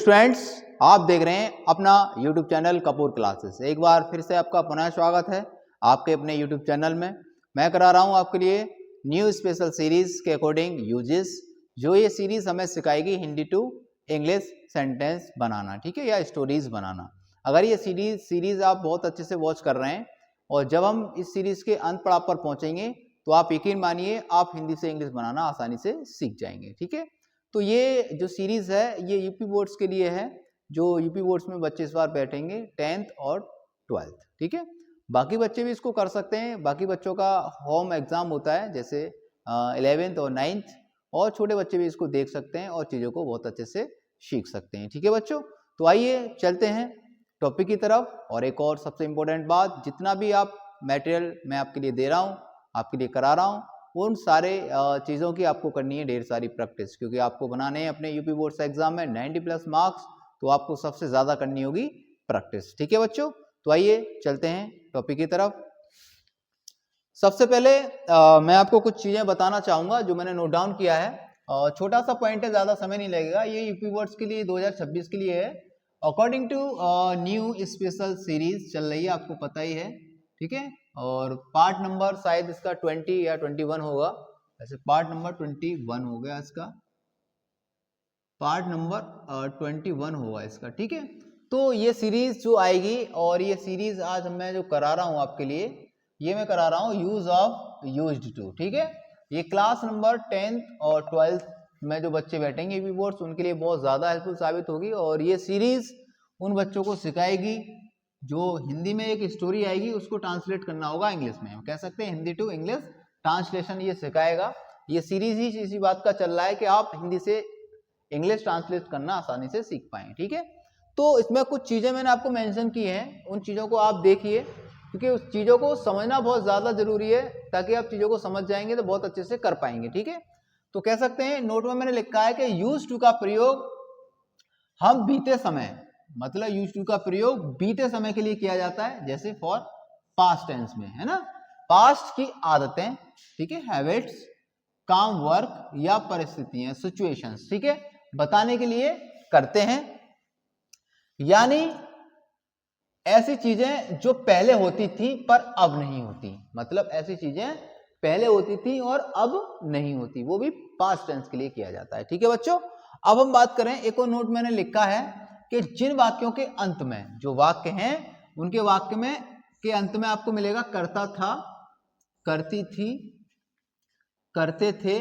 Students, आप देख रहे हैं अपना YouTube चैनल कपूर क्लासेस। एक बार फिर से आपका पुनः स्वागत है आपके अपने YouTube चैनल में। मैं करा रहा हूं आपके लिए न्यू स्पेशल सीरीज के अकॉर्डिंग यूजेस, जो ये सीरीज हमें सिखाएगी हिंदी टू इंग्लिश सेंटेंस बनाना, ठीक है, या स्टोरीज बनाना। अगर ये सीरीज आप बहुत अच्छे से वॉच कर रहे हैं और जब हम इस सीरीज के अंत पड़ाव पर पहुंचेंगे तो आप यकीन मानिए आप हिंदी से इंग्लिश बनाना आसानी से सीख जाएंगे, ठीक है। तो ये जो सीरीज है ये यूपी बोर्ड्स के लिए है, जो यूपी बोर्ड्स में बच्चे इस बार बैठेंगे 10th और 12th, ठीक है। बाकी बच्चे भी इसको कर सकते हैं, बाकी बच्चों का होम एग्जाम होता है जैसे 11th और 9th, और छोटे बच्चे भी इसको देख सकते हैं और चीज़ों को बहुत अच्छे से सीख सकते हैं, ठीक है बच्चों। तो आइए चलते हैं टॉपिक की तरफ। और एक और सबसे इम्पोर्टेंट बात, जितना भी आप मटेरियल मैं आपके लिए दे रहा हूँ, आपके लिए करा रहा हूँ, उन सारे चीज़ों की आपको करनी है ढेर सारी प्रैक्टिस, क्योंकि आपको बनाने हैं अपने यूपी बोर्ड्स एग्जाम में 90+ मार्क्स, तो आपको सबसे ज़्यादा करनी होगी प्रैक्टिस, ठीक है बच्चों। तो आइए चलते हैं टॉपिक की तरफ। सबसे पहले मैं आपको कुछ चीज़ें बताना चाहूँगा जो मैंने नोट डाउन किया है। छोटा सा पॉइंट है, ज़्यादा समय नहीं लगेगा। ये यूपी बोर्ड्स के लिए 2026 के लिए है। According to new special series चल रही है, आपको पता ही है, ठीक है। और पार्ट नंबर शायद इसका 20 या 21 होगा, ऐसे पार्ट नंबर 21 हो गया इसका, पार्ट नंबर 21 होगा इसका, ठीक है। तो ये सीरीज जो आएगी, और ये सीरीज आज मैं जो करा रहा हूँ आपके लिए, ये मैं करा रहा हूँ यूज ऑफ यूज्ड टू, ठीक है। ये क्लास नंबर 10th और 12th में जो बच्चे बैठेंगे यूपी बोर्ड्स, उनके लिए बहुत ज़्यादा हेल्पफुल साबित होगी। और ये सीरीज उन बच्चों को सिखाएगी जो हिंदी में एक स्टोरी आएगी उसको ट्रांसलेट करना होगा इंग्लिश में, हम कह सकते हैं हिंदी टू इंग्लिश ट्रांसलेशन ये सिखाएगा। ये सीरीज ही इसी बात का चल रहा है कि आप हिंदी से इंग्लिश ट्रांसलेट करना आसानी से सीख पाएं, ठीक है। तो इसमें कुछ चीज़ें मैंने आपको मेंशन की हैं, उन चीज़ों को आप देखिए, क्योंकि उस चीज़ों को समझना बहुत ज़्यादा जरूरी है, ताकि आप चीज़ों को समझ जाएंगे तो बहुत अच्छे से कर पाएंगे, ठीक है। तो कह सकते हैं नोट में मैंने लिखा है कि यूज टू का प्रयोग हम बीते समय, मतलब यूज टू का प्रयोग बीते समय के लिए किया जाता है, जैसे फॉर पास्ट टेंस में, है ना। पास्ट की आदतें, ठीक है, हैबिट्स, काम, वर्क या परिस्थितियां, सिचुएशंस, ठीक है, बताने के लिए करते हैं। यानी ऐसी चीजें जो पहले होती थी पर अब नहीं होती, मतलब ऐसी चीजें पहले होती थी और अब नहीं होती, वो भी पास्ट टेंस के लिए किया जाता है, ठीक है बच्चों। अब हम बात करें, एक और नोट मैंने लिखा है कि जिन वाक्यों के अंत में, जो वाक्य हैं उनके वाक्य में के अंत में आपको मिलेगा करता था, करती थी, करते थे,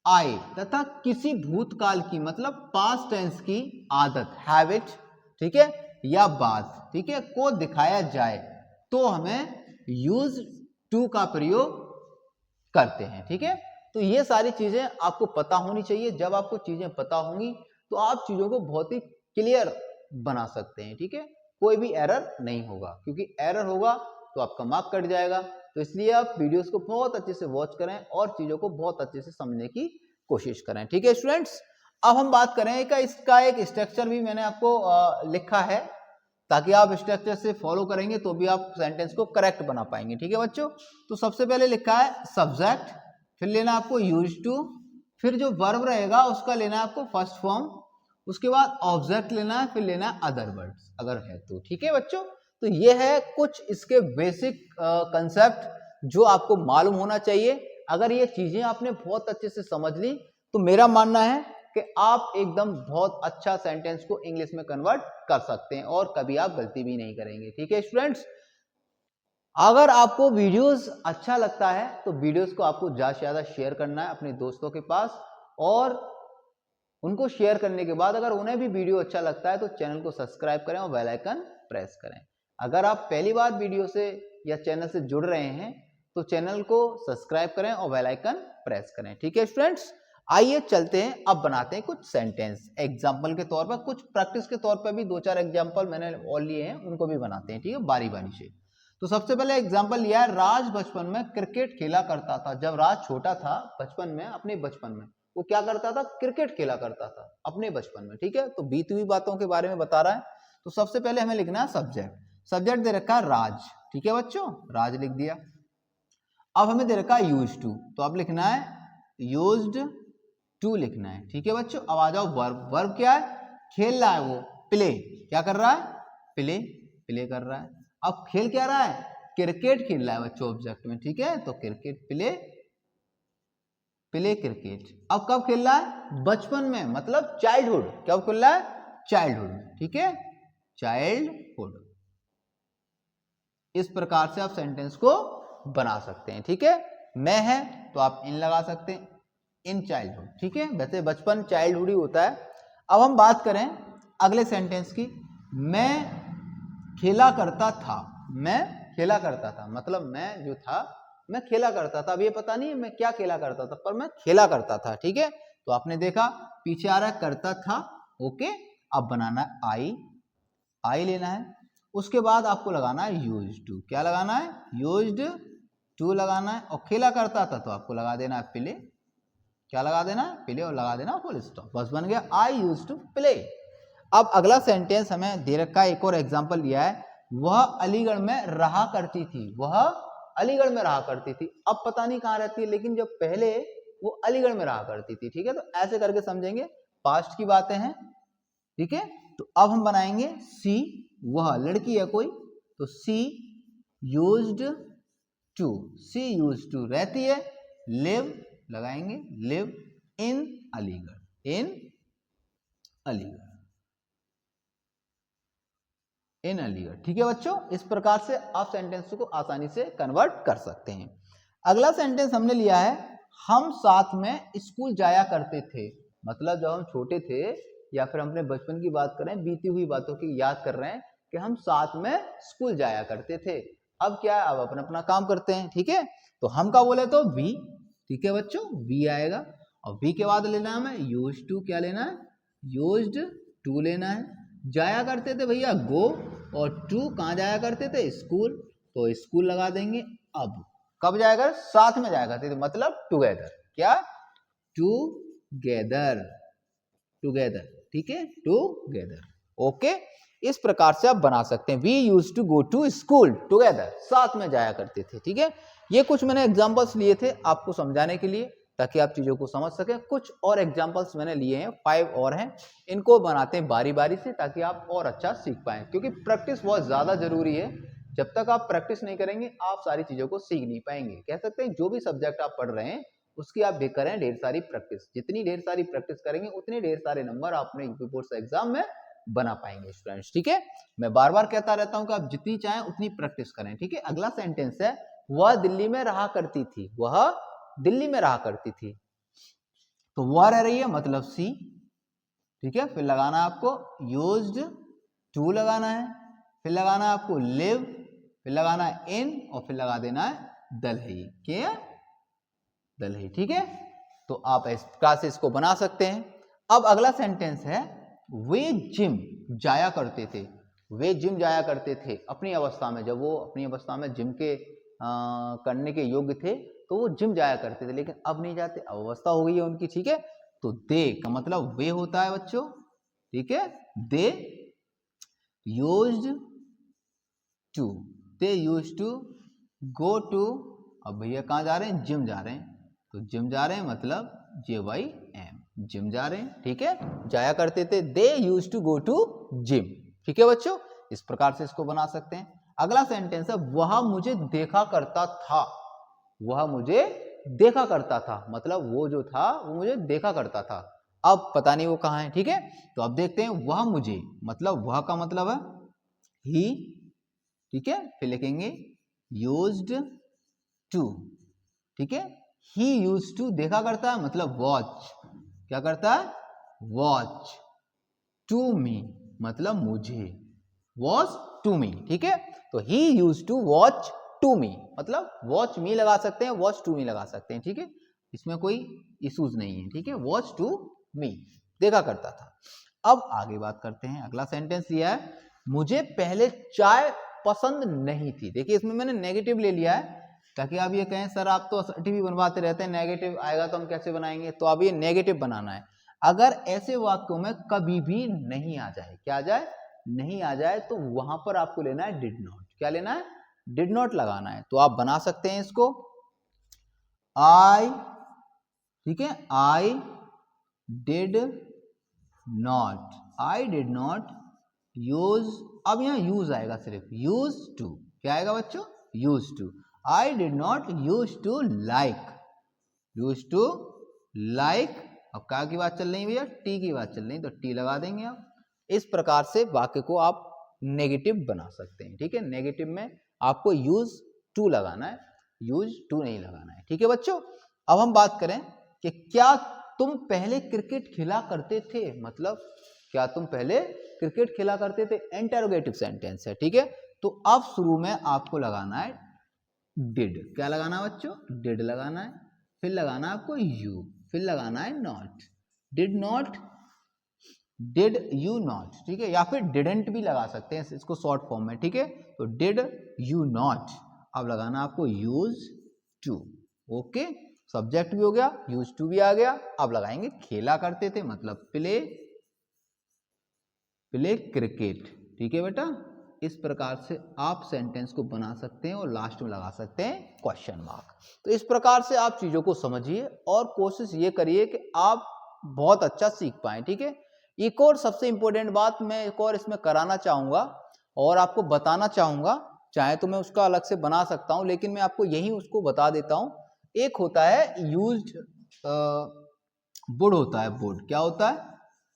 आए, तथा किसी भूतकाल की, मतलब पास्ट टेंस की आदत, हैबिट, ठीक है, या बात, ठीक है, को दिखाया जाए तो हमें यूज टू का प्रयोग करते हैं, ठीक है। तो ये सारी चीजें आपको पता होनी चाहिए। जब आपको चीजें पता होंगी तो आप चीजों को बहुत ही क्लियर बना सकते हैं, ठीक है, कोई भी एरर नहीं होगा, क्योंकि एरर होगा तो आपका मार्क कट जाएगा। तो इसलिए आप वीडियोस को बहुत अच्छे से वॉच करें और चीजों को बहुत अच्छे से समझने की कोशिश करें, ठीक है स्टूडेंट्स। अब हम बात करें कि इसका एक स्ट्रक्चर भी मैंने आपको लिखा है, ताकि आप स्ट्रक्चर से फॉलो करेंगे तो भी आप सेंटेंस को करेक्ट बना पाएंगे, ठीक है बच्चों। तो सबसे पहले लिखा है सब्जेक्ट, फिर लेना आपको यूज टू, फिर जो वर्ब रहेगा उसका लेना आपको फर्स्ट फॉर्म, उसके बाद ऑब्जेक्ट लेना है, फिर लेना है अदर वर्ड्स अगर है तो, ठीक है बच्चों। तो ये है कुछ इसके बेसिक कंसेप्ट जो आपको मालूम होना चाहिए। अगर ये चीजें आपने बहुत अच्छे से समझ ली तो मेरा मानना है कि आप एकदम बहुत अच्छा सेंटेंस को इंग्लिश में कन्वर्ट कर सकते हैं और कभी आप गलती भी नहीं करेंगे, ठीक है स्टूडेंट्स। अगर आपको वीडियोस अच्छा लगता है तो वीडियोस को आपको ज़्यादा से ज़्यादा शेयर करना है अपने दोस्तों के पास, और उनको शेयर करने के बाद अगर उन्हें भी वीडियो अच्छा लगता है तो चैनल को सब्सक्राइब करें और बेल आइकन प्रेस करें। अगर आप पहली बार वीडियो से या चैनल से जुड़ रहे हैं तो चैनल को सब्सक्राइब करें और बेल आइकन प्रेस करें, ठीक है स्टूडेंट्स। आइए चलते हैं, अब बनाते हैं कुछ सेंटेंस एग्जाम्पल के तौर पर, कुछ प्रैक्टिस के तौर पर भी 2-4 एग्जाम्पल मैंने और लिए हैं, उनको भी बनाते हैं, ठीक है, बारी बारी से। तो सबसे पहले एग्जाम्पल लिया है, राज बचपन में क्रिकेट खेला करता था। जब राज छोटा था बचपन में, अपने बचपन में वो क्या करता था, क्रिकेट खेला करता था अपने बचपन में, ठीक है। तो बीती हुई बातों के बारे में बता रहा है। तो सबसे पहले हमें लिखना है सब्जेक्ट, सब्जेक्ट दे रखा है राज, ठीक है बच्चों, राज लिख दिया। अब हमें दे रखा है यूज टू, तो अब लिखना है यूज्ड टू लिखना है, ठीक है बच्चों। अब आ जाओ वर्ब, वर्ब क्या है, खेल रहा है वो, प्ले, क्या कर रहा है, प्ले, प्ले कर रहा है। अब खेल क्या रहा है, क्रिकेट खेल रहा है बच्चों ऑब्जेक्ट में, ठीक है, तो क्रिकेट, प्ले, प्ले क्रिकेट। अब कब खेल रहा है, बचपन में, मतलब चाइल्डहुड, कब खेल रहा है, चाइल्डहुड में, ठीक है, चाइल्डहुड। इस प्रकार से आप सेंटेंस को बना सकते हैं, ठीक है। मैं है तो आप इन लगा सकते हैं, इन चाइल्डहुड, ठीक है, वैसे बचपन चाइल्डहुड ही होता है। अब हम बात करें अगले सेंटेंस की, मैं खेला करता था, मैं खेला करता था, मतलब मैं जो था मैं खेला करता था। अब ये पता नहीं है मैं क्या खेला करता था, पर मैं खेला करता था, ठीक है। तो आपने देखा पीछे आ रहा है करता था, ओके। अब बनाना है आई, आई लेना है, उसके बाद आपको लगाना है यूज्ड टू, क्या लगाना है, यूज्ड टू लगाना है। और खेला करता था तो आपको लगा देना है प्ले, क्या लगा देना है, प्ले, और लगा देना फुल स्टॉप, बस बन गया आई यूज्ड टू प्ले। अब अगला सेंटेंस हमें दे रखा है, एक और एग्जांपल लिया है, वह अलीगढ़ में रहा करती थी, वह अलीगढ़ में रहा करती थी। अब पता नहीं कहाँ रहती है, लेकिन जब पहले वो अलीगढ़ में रहा करती थी, ठीक है, तो ऐसे करके समझेंगे, पास्ट की बातें हैं, ठीक है। तो अब हम बनाएंगे सी, वह लड़की है कोई, तो she used to, she used to रहती है, लिव लगाएंगे, live in Aligarh, in Aligarh, in Aligarh, ठीक है बच्चों। इस प्रकार से आप सेंटेंस को आसानी से कन्वर्ट कर सकते हैं। अगला सेंटेंस हमने लिया है, हम साथ में स्कूल जाया करते थे, मतलब जब हम छोटे थे या फिर हम अपने बचपन की बात करें, बीती हुई बातों की याद कर रहे हैं कि हम साथ में स्कूल जाया करते थे। अब क्या है, अब अपना अपना काम करते हैं, ठीक है। तो हम का बोले तो वी, ठीक है बच्चों, वी आएगा, और वी के बाद लेना है हमें यूज्ड टू, क्या लेना है, यूज्ड टू लेना है। जाया करते थे भैया गो, और टू कहाँ जाया करते थे, स्कूल, तो स्कूल लगा देंगे। अब कब जाया कर, साथ में जाया करते थे, मतलब टुगेदर, क्या, टुगेदर, टुगेदर, ठीक है, टुगेदर, ओके। इस प्रकार से आप बना सकते हैं, we use to go to school together, साथ में जाया करते थे, ठीक है। ये कुछ मैंने एग्जांपल्स लिए थे आपको समझाने के लिए, ताकि आप चीजों को समझ सकें। कुछ और एग्जांपल्स मैंने लिए हैं, 5 और हैं, इनको बनाते हैं बारी बारी से, ताकि आप और अच्छा सीख पाएं, क्योंकि प्रैक्टिस बहुत ज्यादा जरूरी है। जब तक आप प्रैक्टिस नहीं करेंगे आप सारी चीजों को सीख नहीं पाएंगे। कह सकते हैं जो भी सब्जेक्ट आप पढ़ रहे हैं उसकी आप करें ढेर सारी प्रैक्टिस, जितनी ढेर सारी प्रैक्टिस करेंगे उतने ढेर सारे नंबर आप अपने यूपी बोर्ड एग्जाम में बना पाएंगे स्टूडेंट्स, ठीक है। मैं बार बार कहता रहता हूं कि आप जितनी चाहें उतनी प्रैक्टिस करें, ठीक है। अगला सेंटेंस है, वह दिल्ली में रहा करती थी, वह दिल्ली में रहा करती थी, तो वह रह रही है, मतलब सी, ठीक है। फिर लगाना है आपको यूज्ड टू लगाना है, फिर लगाना है आपको लिव, फिर लगाना है इन, और फिर लगा देना है दलही, क्या, दलही, ठीक है। तो आप इस प्रकार से इसको बना सकते हैं। अब अगला सेंटेंस है, वे जिम जाया करते थे, वे जिम जाया करते थे अपनी अवस्था में, जब वो अपनी अवस्था में जिम के करने के योग्य थे तो वो जिम जाया करते थे, लेकिन अब नहीं जाते, अब अवस्था हो गई है उनकी, ठीक है। तो दे का मतलब वे होता है बच्चों, ठीक है, they used to, they used to go to, अब भैया कहाँ जा रहे हैं, जिम जा रहे हैं, तो जिम जा रहे हैं मतलब JYM, जिम जा रहे हैं, ठीक है, जाया करते थे, they used to go to gym, ठीक है बच्चों। इस प्रकार से इसको बना सकते हैं। अगला सेंटेंस है, वह मुझे देखा करता था, वह मुझे देखा करता था, मतलब वो जो था वो मुझे देखा करता था, अब पता नहीं वो कहाँ है, ठीक है। तो अब देखते हैं, वह मुझे, मतलब वह का मतलब है ही, ठीक है, फिर लिखेंगे यूज्ड टू, ठीक है, ही यूज्ड टू देखा करता है, मतलब वॉच, क्या करता है, वॉच, टू मी मतलब मुझे, वॉच टू मी, ठीक है। तो he used to watch to me, मतलब वॉच मी लगा सकते हैं, वॉच टू मी लगा सकते हैं, ठीक है, इसमें कोई इश्यूज नहीं है, ठीक है, वॉच टू मी, देखा करता था। अब आगे बात करते हैं, अगला सेंटेंस लिया है, मुझे पहले चाय पसंद नहीं थी। देखिए इसमें मैंने नेगेटिव ले लिया है, ताकि आप ये कहें सर आप तो असर्टिव बनवाते रहते हैं, नेगेटिव आएगा तो हम कैसे बनाएंगे, तो अब ये नेगेटिव बनाना है। अगर ऐसे वाक्यों में कभी भी नहीं आ जाए, क्या आ जाए, नहीं आ जाए, तो वहां पर आपको लेना है डिड नॉट, क्या लेना है, डिड नॉट लगाना है। तो आप बना सकते हैं इसको, आई, ठीक है, आई did not, I did not use, अब यहाँ यूज आएगा सिर्फ, यूज टू, क्या आएगा बच्चों, use to. I did not use to like, use to like, अब क्या की बात चल रही है भैया, टी की बात चल रही है, तो टी लगा देंगे आप। इस प्रकार से वाक्य को आप नेगेटिव बना सकते हैं, ठीक है। नेगेटिव में आपको यूज टू लगाना है, यूज टू नहीं लगाना है, ठीक है बच्चों। अब हम बात करें कि क्या तुम पहले क्रिकेट खेला करते थे, मतलब क्या तुम पहले क्रिकेट खेला करते थे, इंटरोगेटिव सेंटेंस है, ठीक है। तो अब शुरू में आपको लगाना है डिड, क्या लगाना है बच्चों, डिड लगाना है, फिर लगाना है आपको यू, फिर लगाना है not, did not, did you not, ठीक है, या फिर डिडंट भी लगा सकते हैं इसको शॉर्ट फॉर्म में, ठीक है। तो डिड यू नॉट, अब लगाना आपको यूज टू, ओके। सब्जेक्ट भी हो गया, यूज टू भी आ गया, अब लगाएंगे खेला करते थे, मतलब प्ले, प्ले क्रिकेट, ठीक है बेटा। इस प्रकार से आप सेंटेंस को बना सकते हैं और लास्ट में लगा सकते हैं क्वेश्चन मार्क। तो इस प्रकार से आप चीजों को समझिए और कोशिश ये करिए कि आप बहुत अच्छा सीख पाएं, ठीक है। एक और सबसे इंपॉर्टेंट बात मैं एक और इसमें कराना चाहूंगा और आपको बताना चाहूंगा, चाहे तो मैं उसका अलग से बना सकता हूं, लेकिन मैं आपको यही उसको बता देता हूं। एक होता है यूज्ड, वुड होता है, वुड क्या होता है,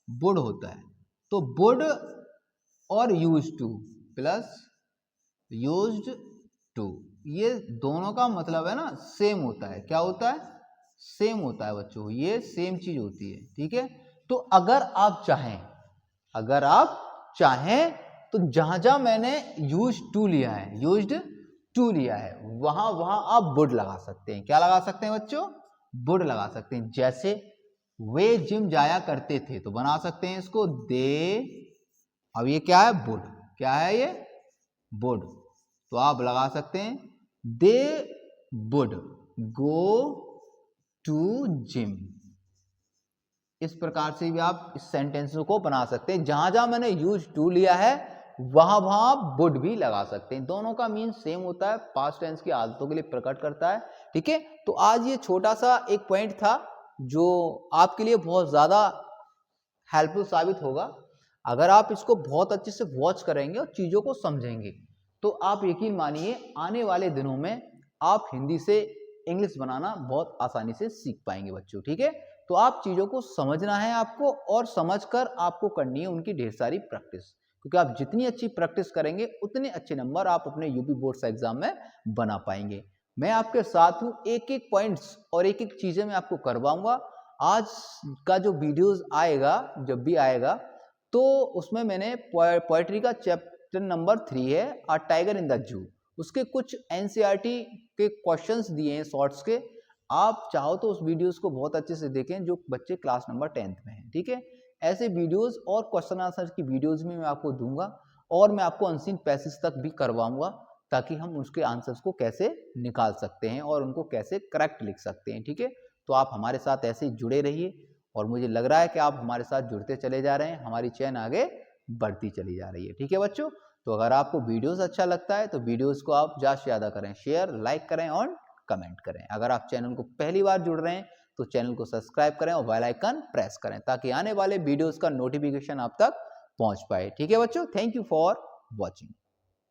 वुड होता है। तो वुड और use to plus used to, ये दोनों का मतलब है ना सेम होता है, क्या होता है, सेम होता है बच्चों, ये सेम चीज होती है, ठीक है। तो अगर आप चाहें, अगर आप चाहें तो जहां जहां मैंने यूज टू लिया है, यूज्ड टू लिया है, वहां वहां आप वुड लगा सकते हैं, क्या लगा सकते हैं बच्चों, वुड लगा सकते हैं। जैसे वे जिम जाया करते थे, तो बना सकते हैं इसको दे, अब ये क्या है, वुड, क्या है ये, वुड, तो आप लगा सकते हैं they would go to gym. इस प्रकार से भी आप इस सेंटेंस को बना सकते हैं, जहां जहां मैंने यूज टू लिया है वहां वहां आप वुड भी लगा सकते हैं, दोनों का मीन सेम होता है, पास्ट टेंस की आदतों के लिए प्रकट करता है, ठीक है। तो आज ये छोटा सा एक पॉइंट था जो आपके लिए बहुत ज्यादा हेल्पफुल साबित होगा। अगर आप इसको बहुत अच्छे से वॉच करेंगे और चीजों को समझेंगे तो आप यकीन मानिए आने वाले दिनों में आप हिंदी से इंग्लिश बनाना बहुत आसानी से सीख पाएंगे बच्चों, ठीक है। तो आप चीजों को समझना है आपको, और समझकर आपको करनी है उनकी ढेर सारी प्रैक्टिस, क्योंकि आप जितनी अच्छी प्रैक्टिस करेंगे उतने अच्छे नंबर आप अपने यूपी बोर्ड्स एग्जाम में बना पाएंगे। मैं आपके साथ हूँ, एक एक पॉइंट्स और एक एक चीजें मैं आपको करवाऊंगा। आज का जो वीडियोस आएगा, जब भी आएगा, तो उसमें मैंने पोएट्री का चैप्टर नंबर 3 है a tiger in the zoo, उसके कुछ एनसीईआरटी के क्वेश्चंस दिए हैं शॉर्ट्स के। आप चाहो तो उस वीडियोस को बहुत अच्छे से देखें जो बच्चे क्लास नंबर 10th में हैं, ठीक है। ऐसे वीडियोस और क्वेश्चन आंसर की वीडियोस भी मैं आपको दूंगा, और मैं आपको अनसीन पैसेज तक भी करवाऊंगा, ताकि हम उसके आंसर्स को कैसे निकाल सकते हैं और उनको कैसे करेक्ट लिख सकते हैं, ठीक है। तो आप हमारे साथ ऐसे ही जुड़े रहिए, और मुझे लग रहा है कि आप हमारे साथ जुड़ते चले जा रहे हैं, हमारी चैन आगे बढ़ती चली जा रही है, ठीक है बच्चों। तो अगर आपको वीडियोस अच्छा लगता है तो वीडियोस को आप ज़्यादा से ज़्यादा करें, शेयर, लाइक करें और कमेंट करें। अगर आप चैनल को पहली बार जुड़ रहे हैं तो चैनल को सब्सक्राइब करें और बेल आइकन प्रेस करें, ताकि आने वाले वीडियोस का नोटिफिकेशन आप तक पहुंच पाए, ठीक है बच्चों। Thank you for watching.